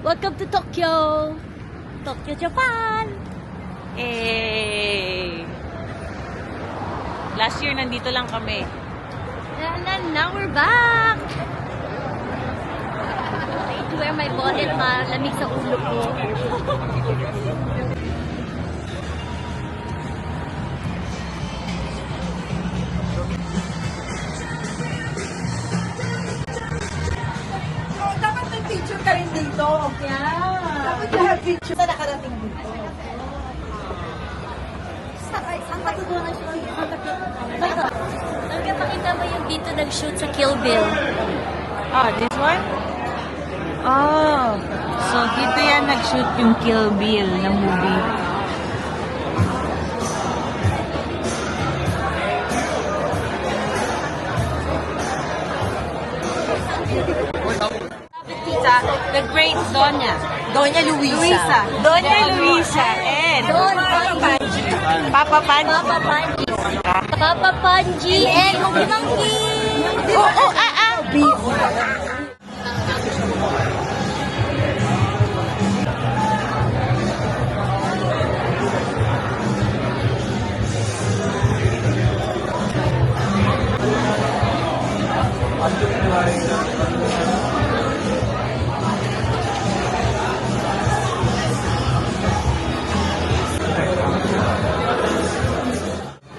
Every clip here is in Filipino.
Welcome to Tokyo! Tokyo, Japan! Last year, nandito lang kami. And then now we're back! I need to wear my bonnet para lamig sa ulo ko. Dapat may picture ka rin dito. Yeah! Dapat lahat picture na nakarating dito. Saan ka doon ang shoot? Nagpapakita mo yung dito nag-shoot sa Kill Bill. Ah, this one? Oh. So, dito yan nag-shoot yung Kill Bill na movie. The Great Doña. Doña Luisa. Doña Luisa. And Papa Panji. Papa Panji. Papa Panji. Papa Panji and Monkey.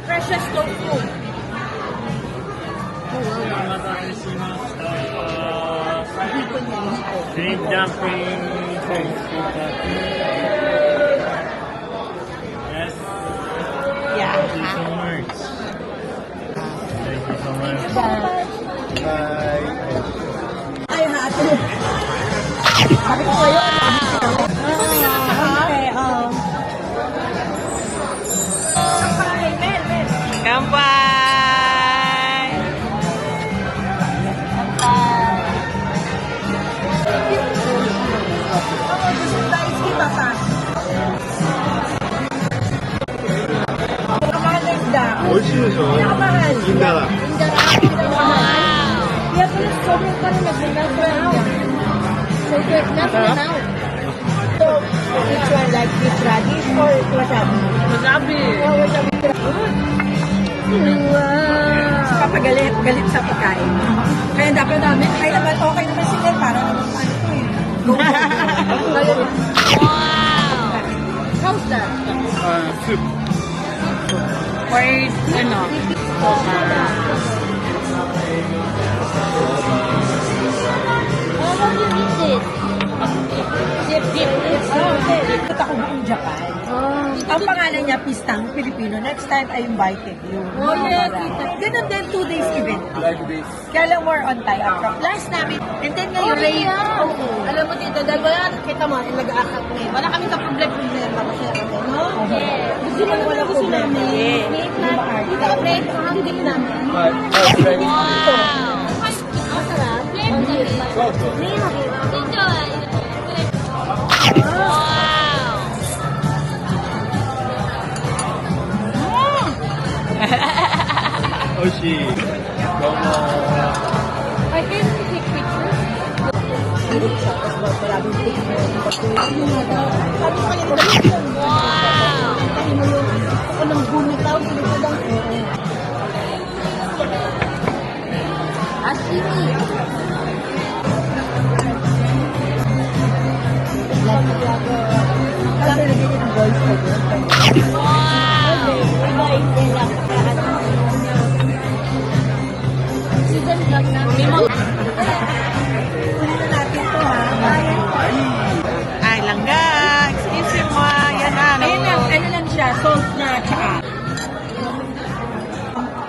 Precious tofu. Shrimp dumpling. Yes, Yeah. thank you so much. Thank you so much. Bye. Ay, hati. Sabi ko kayo. Okay, Kampay! Guys, kita pa. Pinakamahal na isda. 美味しいでしょ Pinakamahal. 銀だら。 Kaya pala sobrang pa rin nag-melt yan. So, nothing now. So, which one? Like fish radish or wasabi? Masabi! Oh, wasabi. Wow. Galit sa pagkain. Kaya dapat namin, kaya naman okay naman sila para naman ano ko eh. Go. Wow! How's that? soup. Or, ano? How about you eat it? Dip. Ikot ako buong Japan. Ang pangalan niya, Pistang Filipino. Next time, I invited you. Oh, yeah, Ganun din, 2 days event. Like this. Kaya lang more on Thai after. Last namin, and then ngayon, Oh, yeah. alam mo dito, dahil wala, kita mo, nag-aakak ngayon. Wala kami sa problema kasi kami, no? Yeah. Gusto mo naman ang gusto namin. Hindi ka play, hindi ka namin. Wow! Masarap. Enjoy. Wow! Oishi. Domo. I can take pictures. Wow! Ashimi. Season vlog na. Kunin natin to ha. Ay, langga! Excuse mo, yan ano. Ayun lang, ano lang siya, salt na tsaka.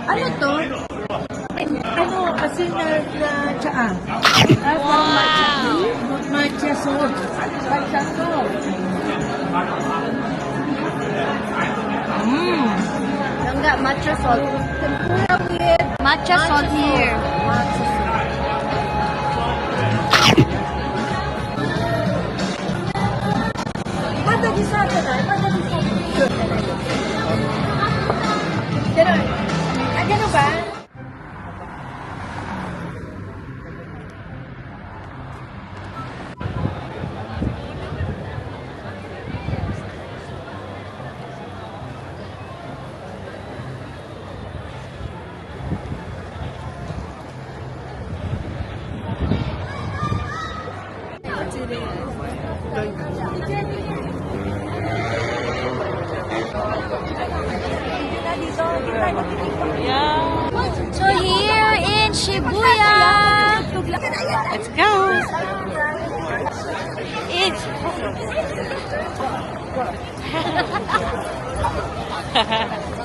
Ano to? Ano, asin na tsaka. Wow! Matcha salt. Matcha salt. Langga, matcha salt. Matcha salt here. Madali sa akin na, madali sa akin. Ganun. Ah, ganun ba? Let's go. It's...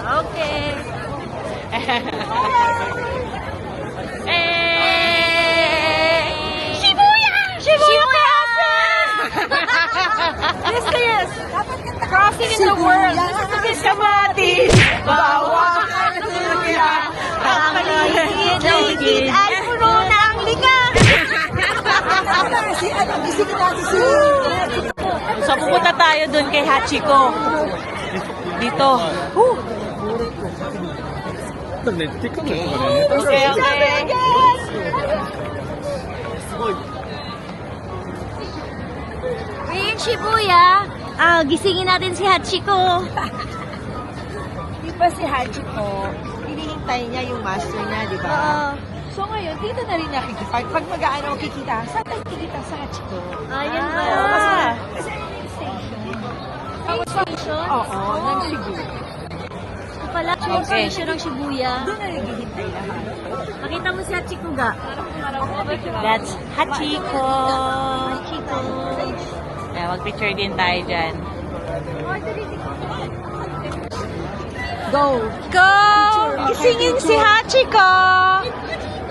Okay. Shibuya! Shibuya! Yes, yes. Crossing in the world. This is kamatis. Bawang luya. Ang paligid ay puno ng ligas. So, pupunta tayo dun kay Hachiko. Dito. Okay, okay. We're in Shibuya. Gisingin natin si Hachiko. Di ba si Hachiko, hinihintay niya yung master niya, di ba? So ngayon, dito na rin nakikipag. Pag mag-aano kikita, saan tayo kikita sa Hachiko? Ayun ba? Kasi ano yung station? Train station? Oo, ng Cebu. Ito pala, train station ng Shibuya. Doon na naghihintay lahat. Makita mo si Hachiko ga? That's Hachiko. Hachiko. Yeah, mag-picture din tayo dyan. Go! Go! Gisingin si Hachiko!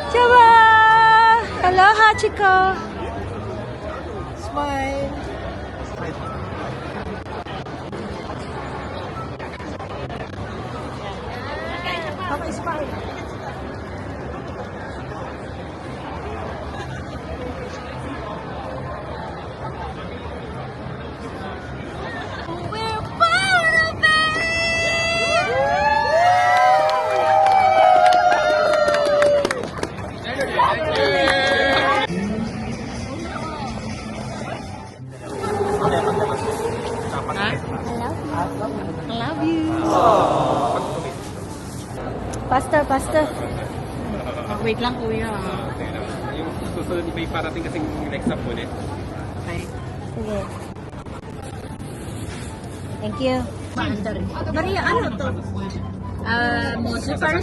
Diba? Hello, Hachiko! Smile! Okay, smile. We're proud of I love you. Faster, faster. Wait lang, kuya. Yung susunod may parating kasing next up ulit. Okay. Sige. Thank you. Maria, ano to? Super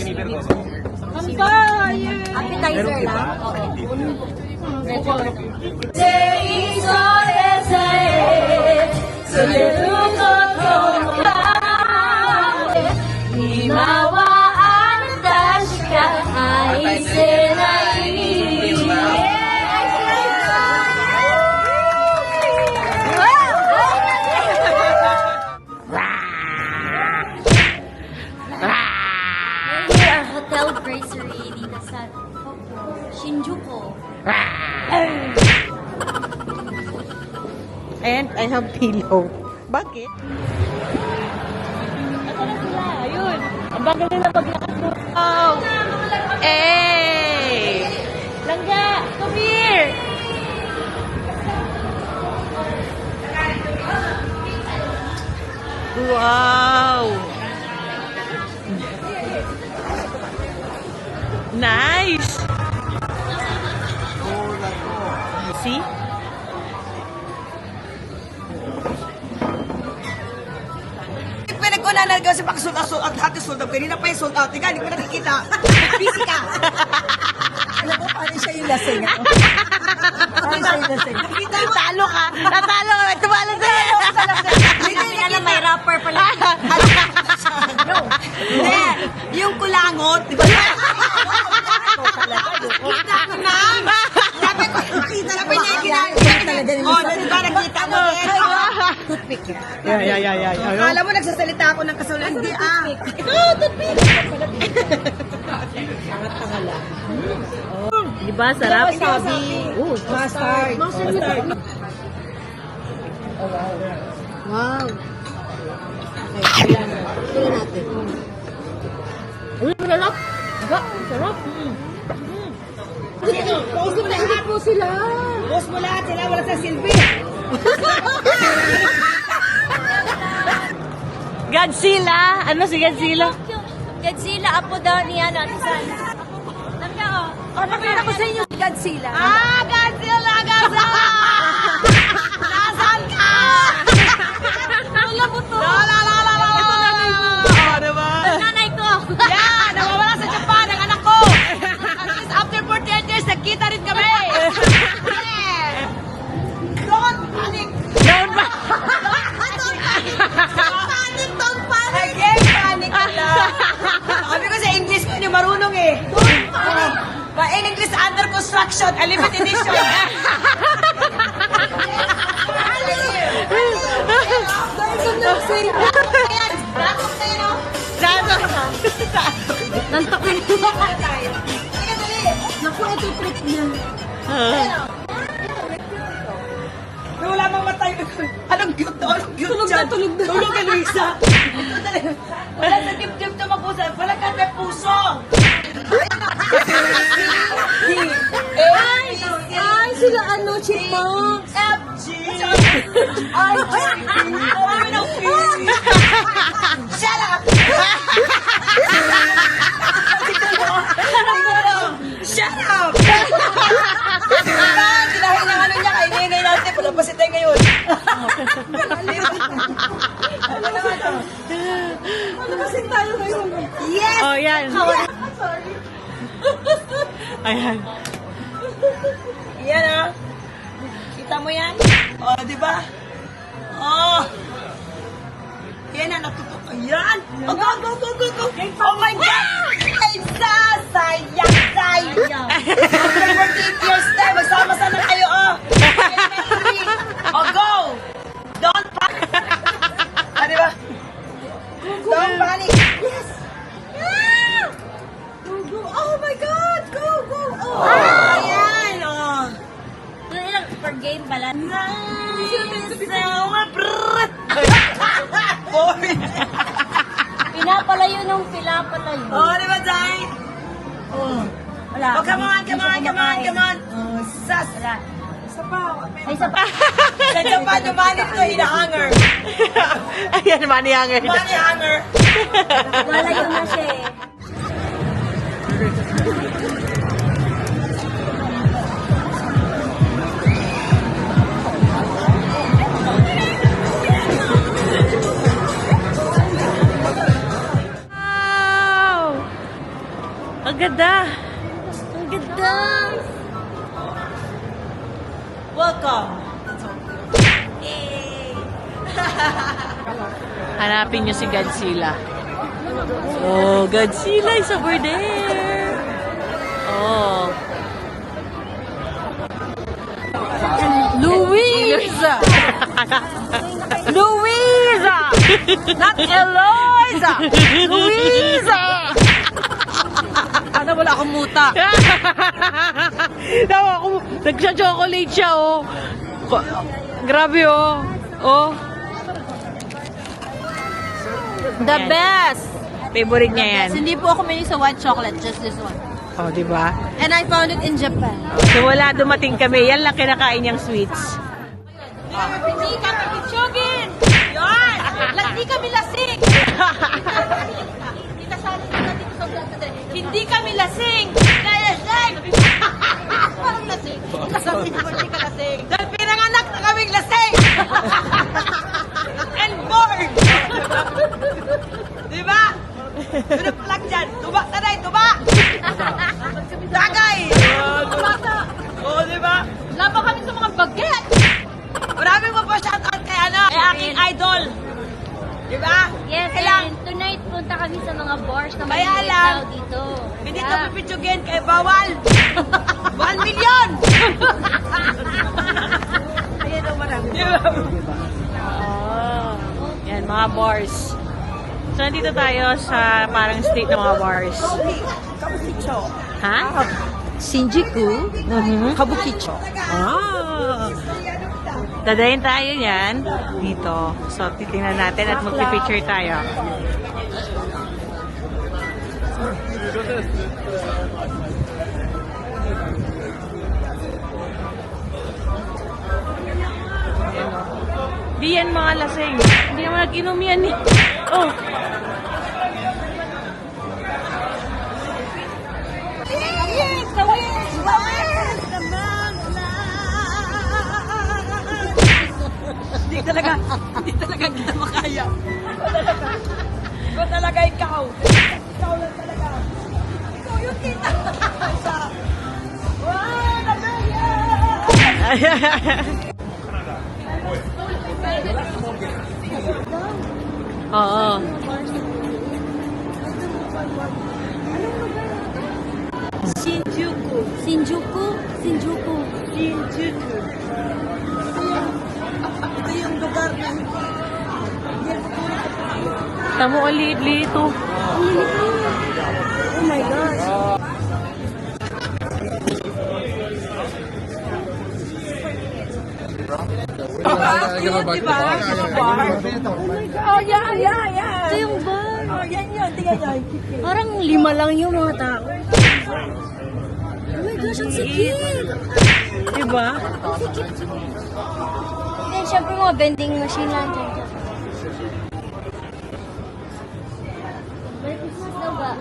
appetizer lang. Our hotel brasserie dito sa Shinjuku. And I have pillow. Bakit? Ito na sila, ayun. Ang bagal nila paglakad mo. Oh! Hey! Langga! Come here! Wow! Nice! See? Pinagkunan na kasi pag-sold out, at lahat yung sold out. Kanina pa yung sold out. Tika, hindi ko nakikita. Busy ka. Alam mo, paano siya yung lasing? Paano siya yung lasing? Nakita mo? Talo ka! Natalo ka! Tumalo sa'yo! Hindi na may rapper pala. No. Hindi. Yung kulangot, di ba? Kita ko na. Sabi ko, nakita na pa niya yung kinain. Oh, di ba nakita mo? Toothpick yan. Yeah. Akala mo nagsasalita ako ng kasalanan. Hindi ah. Diba? Sarap. Sabi. Mustard. Wow. Okay, ito natin. Uy, sarap. Sarap. Pausap po sila. Boss mo lahat sila, wala sa silbi. Godzilla? Ano si Godzilla? Godzilla, apo daw ni ano, Ate San. Nangya oh. Pakita ko sa inyo si Godzilla. Godzilla! Godzilla! Nasaan ka? Wala po to. Ito nanay mo. Oh, diba? Nanay ko. Yan! Nawawala sa Japan ang anak ko! At least after 48 years, nagkita rin kami! Naku, ito trick niya. Wala mamatay. Anong cute to? Anong cute dyan? Tulog ka, Luisa. Wala sa dip-dip na mapusa. Wala ka na puso. Ay, sila ano, chipmunk. F, G, I, G, Shut up! Shut up! Dahil ng ano niya, kainingay natin. Palapasin tayo ngayon. Palapasin tayo ngayon. Yes! Oh, yan. Sorry. Ayan. Yan ah. Kita mo yan? Oh, di ba? Oh. Yan na, natutok. Ayan. Oh, go, go, go, go, go. Oh my God! Ay, sayang, sayang. After 48 years na, magsama-sama kayo, oh. Oh, go. Don't panic. Ah, di ba? Don't panic. Yes. Yeah. Go, go. Oh my God. Go, go. Oh. Ayan, oh. Per game pala. Boy! Pinapalayo nung pinapalayo. Oh, di ba, Day? Oh. Wala. Oh, come on, come on, come on, come on. Oh, sas. Wala. Isa pa. Ay, isa pa. Sa Japan, dumanit ko hinahanger. Ayan, money hanger. Money hanger. Lalayo na siya eh. Wow! Ang ganda. Ang ganda. Welcome. Hanapin niyo si Godzilla. Oh, Godzilla is over there. Oh. Louisa! Louisa! Not Eloisa! Louisa! Ano, wala akong muta. Tawa ko, nagsha-chocolate siya, oh. Grabe, oh. Oh. The best. Favorite niya yan. Hindi po ako mahilig sa white chocolate, just this one. Oh, di ba? And I found it in Japan. So, wala dumating kami. Yan lang kinakain niyang sweets. Hindi kami pitsugin! Yan! Hindi kami lasing! Hindi kami lasing! Lasing! Parang lasing. Lasing ko, hindi ka lasing. Dahil pinanganak na kaming lasing! And born! Di ba? Ano palag dyan? Tuba ka na, tuba! Tagay! Oo, di ba? Laban kami sa mga baget! Maraming mo pa shoutout kay ano, kay aking idol. Di ba? Yes, Kailang, and tonight punta kami sa mga bars na Kaya maliliit lang, daw dito. hindi ito pipitsugin kay bawal. 1 million! Ayan o, marami. Di ba? Oh. Yan, mga bars. So, nandito tayo sa parang state ng mga bars. Kabukicho. Ha? Shinjuku, Kabukicho. Ah. Dadayin tayo yan dito. So, titingnan natin at magpipicture tayo. Di yan mga lasing. Hindi naman nag-inom yan eh. Oh. Hindi talaga kita makaya. Ba talaga ikaw? Ikaw lang talaga. Ikaw yung kita. Wow, nabaya! Oo. Shinjuku. Shinjuku? Shinjuku. Shinjuku. Ito yung lugar na Tamo, ang liit-liit oh. Oh my gosh. Cute, di ba? Oh, yeah. Ito yung bar. Oh, yan yun. Tingnan nyo. Parang 5 lang yung mga tao. Oh my gosh, ang sikip! Diba? Then, syempre mga vending machine lang dyan. Merry Christmas daw ba?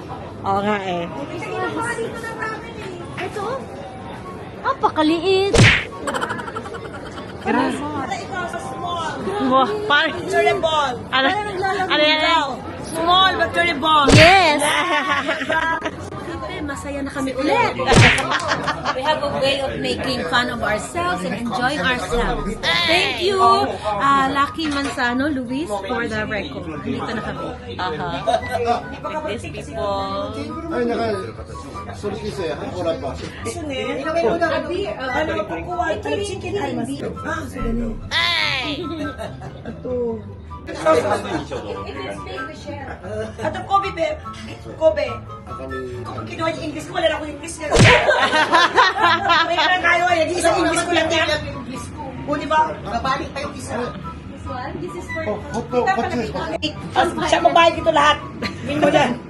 Oo nga eh. Ito? Pakaliit. Grabe. Para ikaw sa small. Wow, parang... Terrible. Ano? Ano yan? Small but terrible. Yes! Masaya na kami ulit. We have a way of making fun of ourselves and enjoying ourselves. Thank you, Lucky Manzano, Luis, for the record. Dito na kami. These people. Ay, sulit isa yan. Wala pa. Sunil. Ano mapukuha? Ito chicken almas. So ganun. Ito. Ito, Kobe, Beb. Kobe. Kami, Kung kinuha niya English ko, wala na ako English nga. May parang kayo, ay, di isang English ko lang yan. O, di ba? Babalik pa yung isa. Siya mabayad ito lahat. Hindi mo yan.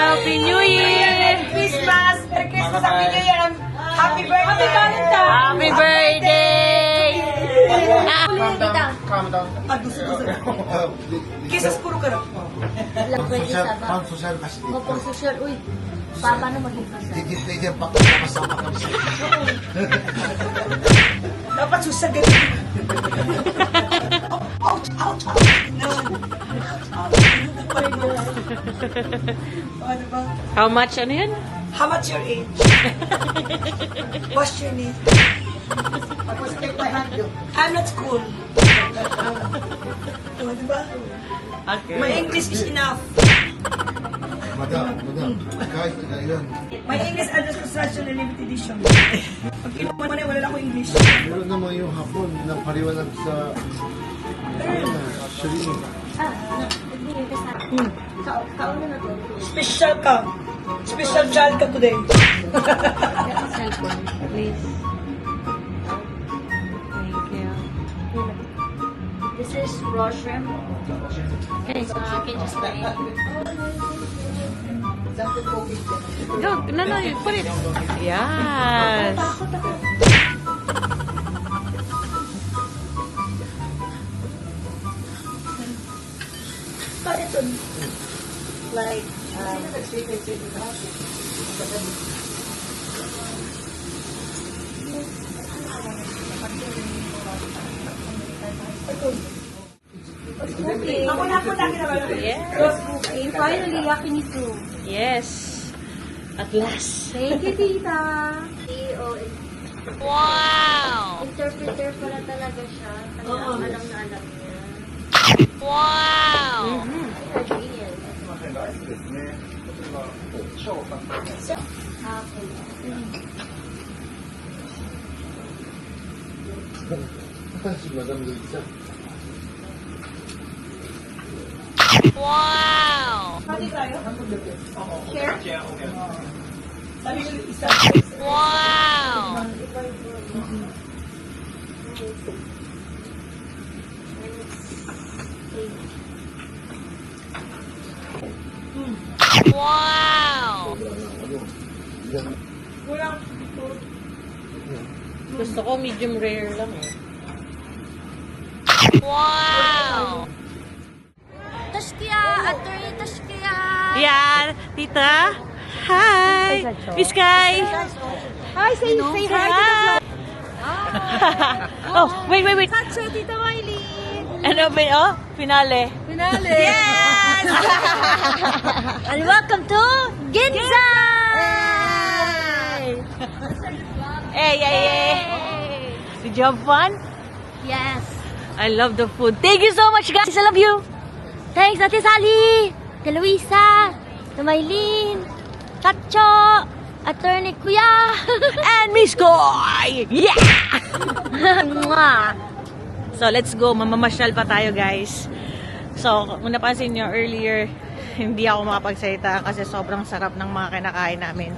Happy New Year! Christmas! Merry Christmas! Happy New Year! Happy birthday! Happy birthday! calm down. Gusto. Kisas puro ka na. Lang pwede sa ba? Pang-social kasi dito. Mapang social. Uy, paano maging kasal? Hindi yung pakasama kami sa Dapat susag ganyan. Ouch! Ouch! Ano ba? How much ano yun? How much your age? What's your name? I'm not cool. Ano ba? Okay. My English is enough. Madam, kahit ilan. My English Address Construction Limited Edition. Pag kinuha mo na, wala na ako English. Meron naman yung hapon na paliwanag sa actually. Nagbigay ka sa akin. Kauna na to. Special ka. Special child ka today. Cellphone, please. Thank you. This is raw shrimp. Okay, so I can just buy it. Go, no, you put it. Yes. Bakit ito? Like, Ako na po lagi naman. cooking. Finally, lucky me too. Yes. At last. Thank you, tita. Wow! Interpreter pala talaga siya. Alam na alam niya. Wow! Genius. Si Madam Luisa. Pati tayo? Share? Sabi ko isa. Kulang. Gusto ko medium rare lang eh. Tashkia! Attorney Tashkia! Yan, tita. Hi. Miss Kai. Hi, say hi to the vlog. Oh, wait. Tacho, Tita Miley! Ano ba oh? Finale. Finale! Yes! And welcome to Ginza! Hey. Did you have fun? Yes. I love the food. Thank you so much, guys. I love you. Thanks, Ate Sally, Ate Luisa, Ate Maylene, Tacho, Attorney Kuya, And Miss Koy. Yeah. Mwah. So, let's go. Mamamasyal pa tayo, guys. So, kung napansin nyo earlier, hindi ako makapagsalita kasi sobrang sarap ng mga kinakain namin.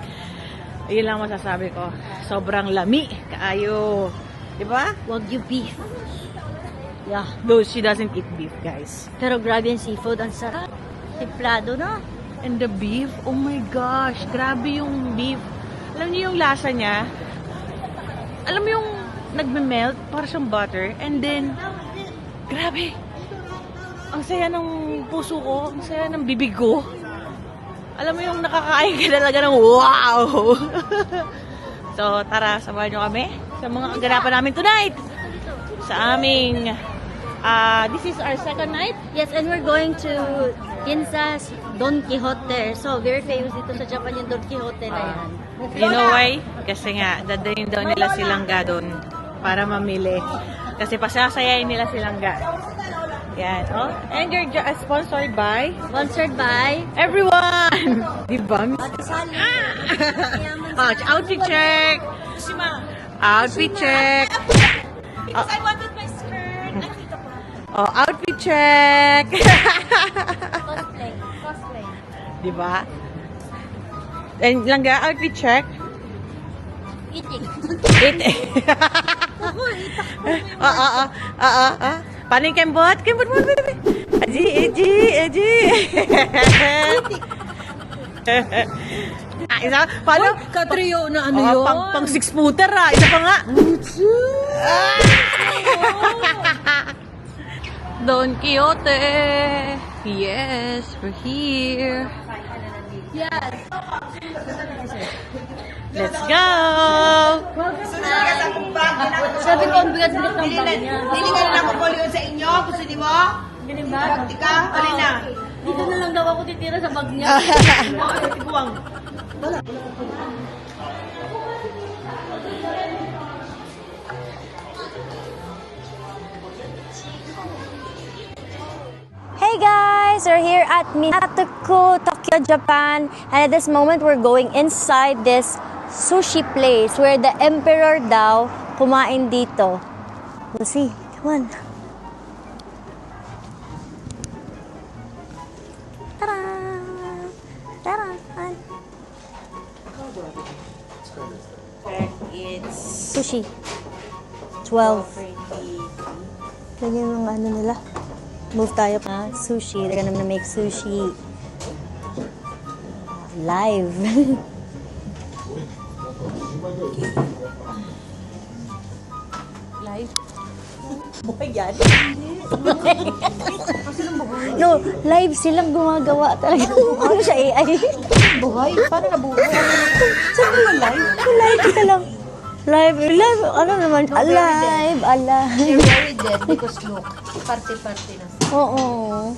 Yun lang masasabi ko. Sobrang lami. Kaayo. Diba? Wagyu beef. Yeah. Though she doesn't eat beef, guys. Pero grabe yung seafood. Ang sarap. Templado na. And the beef, oh my gosh. Grabe yung beef. Alam niyo yung lasa niya? Alam mo yung nagme-melt, para siyang butter. And then, grabe. Ang saya ng puso ko. Ang saya ng bibig ko. Alam mo yung nakakain ka talaga ng wow! So, tara, samahan nyo kami sa mga kaganapan namin tonight. Sa aming, this is our second night. Yes, and we're going to Ginza's Don Quixote. So, very famous dito sa Japan yung Don Quixote na yan. You know why? Kasi nga, dadayin daw nila silangga doon para mamili. Kasi pasasayayin nila silangga. Yan, oh. And you're sponsored by? Sponsored by Everyone! Diba? Ate Sally. Outfit check! Outfit check! Because I wanted my skirt. Nakita ko. Oh, outfit check! Cosplay. Cosplay. Diba? And langga, outfit check. Eating. Paning kembot mo. Aji. Isa, paano? Katrio na ano Oh, yun? pang 6-footer Isa pa nga. Don Quixote. Yes, we're here. Yes. Let's go! Sunod ka sa akong bag. Sabi ko, ang bigat-bigat ng bag niya. Dili ka na ako polio sa inyo. Gusto niyo mo? Ganun ba? Praktika? Alin na? Dito na lang daw ako titira sa bag niya. Tiguang. Hey guys, we're here at Minato-ku, Tokyo, Japan. And at this moment, we're going inside this sushi place where the emperor daw kumain dito. We'll see. Come on. Tara! Tara! It's Sushi. 12. Ganyan yung ano nila. Move tayo pa. Sushi. They're gonna make sushi. Live. live. Buhay yan. No, live silang gumagawa talaga. Ano siya AI? Buhay? Paano nabuhay? Saan naman live? Live ka lang. Live, ano naman? Alive, alive. Very dead because look, parte-parte na. Oo.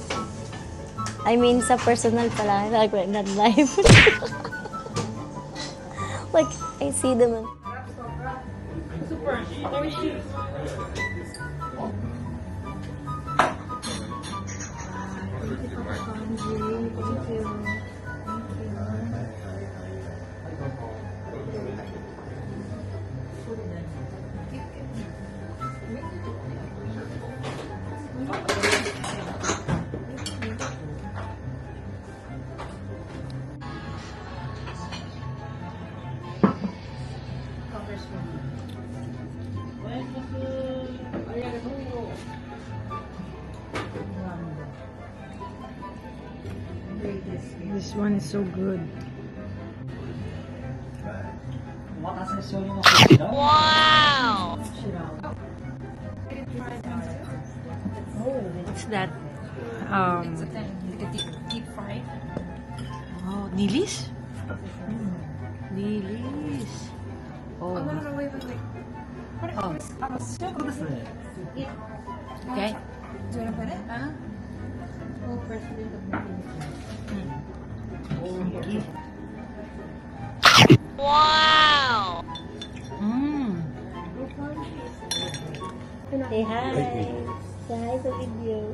I mean, sa personal pala, like, not live. Like, I see them. This one is so good. Wow! What's that? Deep fried. Oh, nilis? Nilis. Oh. No, wait. Oh. Okay. Do you want to put it? Wow! Mmm. Say hi. Say hi sa video.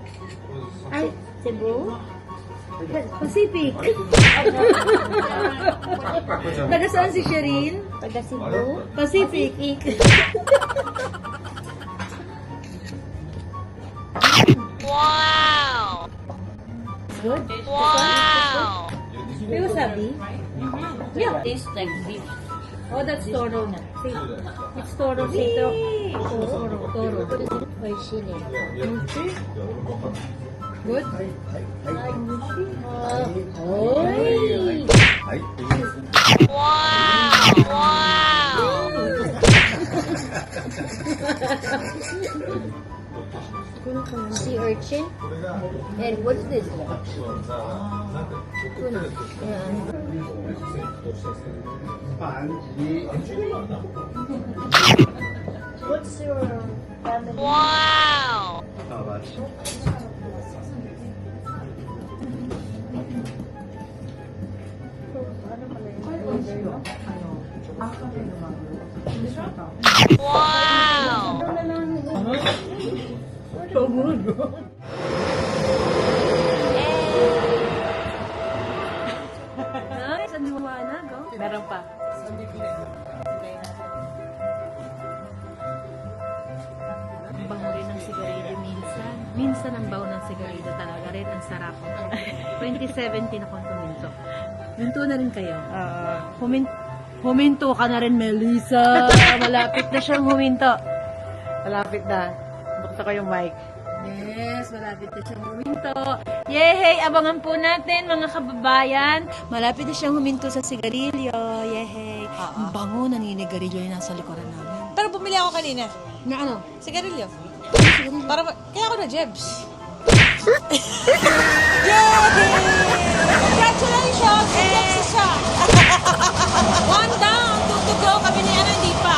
Ay, Cebu? Pacific. Taga saan si Sherin? Taga Cebu? Pacific. Good? Wow! May wasabi? Yeah. Tastes like beef. Oh, that's toro na. See, it's toro. See, toro. Or chili. Good? Sea urchin. And what's this? What's your family? Saan luwanag, oh? Meron pa. Ang bango rin ng sigarilyo minsan. Minsan ang bango ng sigarilyo talaga rin. Ang sarap. 2017 ako huminto. Huminto na rin kayo. Huminto ka na rin, Melissa. Malapit na siyang huminto. Malapit na. Buksan ko yung mic. Yes, malapit na siyang huminto. Yehey! Abangan po natin, mga kababayan. Malapit na siyang huminto sa sigarilyo. Yehey! Ang bango naninigarilyo yung nasa likuran namin. Pero bumili ako kanina. Na ano? Sigarilyo. Kaya ako na Jebs. Yay! Congratulations! Jebs siya! One down, two to go. Kami ni Ana, hindi pa.